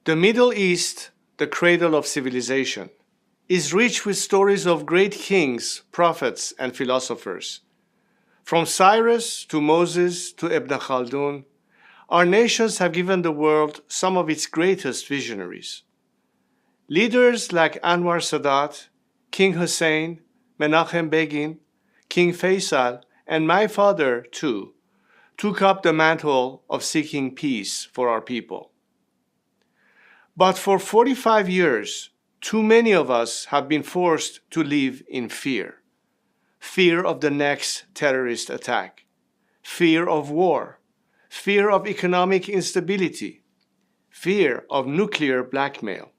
The Middle East, the cradle of civilization, is rich with stories of great kings, prophets, and philosophers. From Cyrus to Moses to Ibn Khaldun, our nations have given the world some of its greatest visionaries. Leaders like Anwar Sadat, King Hussein, Menachem Begin, King Faisal, and my father, too, took up the mantle of seeking peace for our people. But for 45 years, too many of us have been forced to live in fear. Fear of the next terrorist attack, fear of war, fear of economic instability, fear of nuclear blackmail.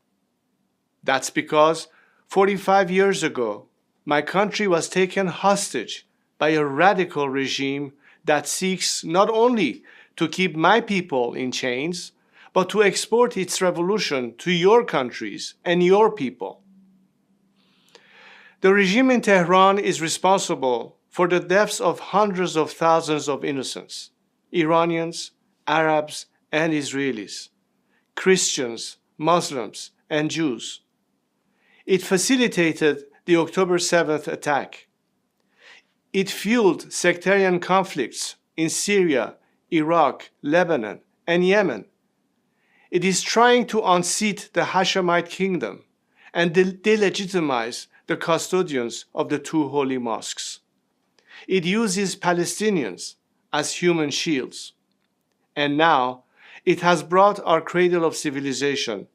That's because 45 years ago, my country was taken hostage by a radical regime that seeks not only to keep my people in chains, but to export its revolution to your countries and your people. The regime in Tehran is responsible for the deaths of hundreds of thousands of innocents, Iranians, Arabs, and Israelis, Christians, Muslims, and Jews. It facilitated the October 7th attack. It fueled sectarian conflicts in Syria, Iraq, Lebanon, and Yemen. It is trying to unseat the Hashemite kingdom and delegitimize the custodians of the two holy mosques. It uses Palestinians as human shields. And now it has brought our cradle of civilization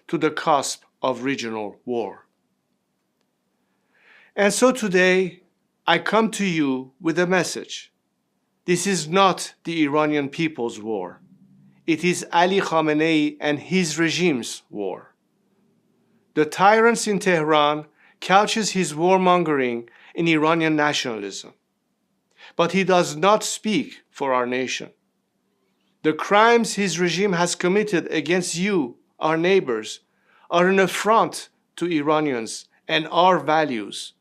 to the cusp of regional war. And so today, I come to you with a message. This is not the Iranian people's war. It is Ali Khamenei and his regime's war. The tyrant in Tehran couches his warmongering in Iranian nationalism. But he does not speak for our nation. The crimes his regime has committed against you, our neighbors, are an affront to Iranians and our values.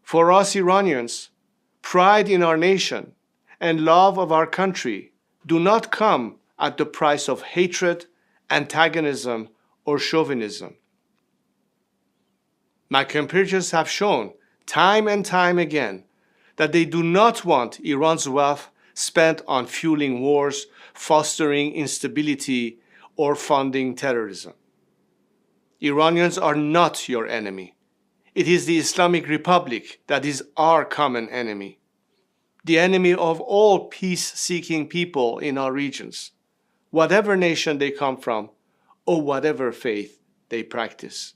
For us Iranians, pride in our nation and love of our country do not come at the price of hatred, antagonism, or chauvinism. My compatriots have shown time and time again that they do not want Iran's wealth spent on fueling wars, fostering instability, or funding terrorism. Iranians are not your enemy. It is the Islamic Republic that is our common enemy, the enemy of all peace-seeking people in our regions, whatever nation they come from or whatever faith they practice.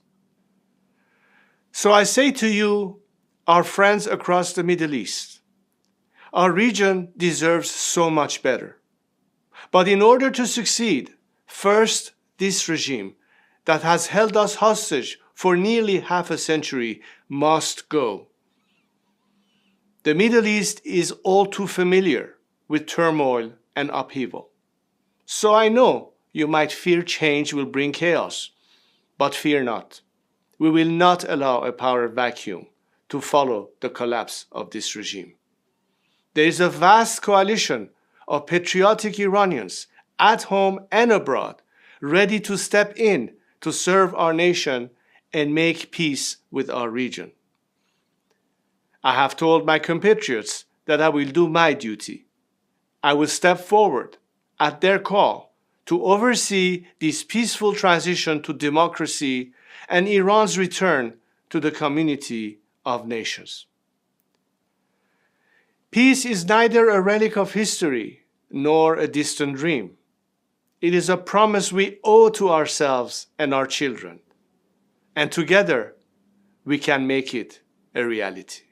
So I say to you, our friends across the Middle East, our region deserves so much better. But in order to succeed, first, this regime that has held us hostage for nearly half a century must go. The Middle East is all too familiar with turmoil and upheaval. So I know you might fear change will bring chaos, but fear not. We will not allow a power vacuum to follow the collapse of this regime. There is a vast coalition of patriotic Iranians at home and abroad, ready to step in to serve our nation and make peace with our region. I have told my compatriots that I will do my duty. I will step forward at their call to oversee this peaceful transition to democracy and Iran's return to the community of nations. Peace is neither a relic of history nor a distant dream. It is a promise we owe to ourselves and our children. And together, we can make it a reality.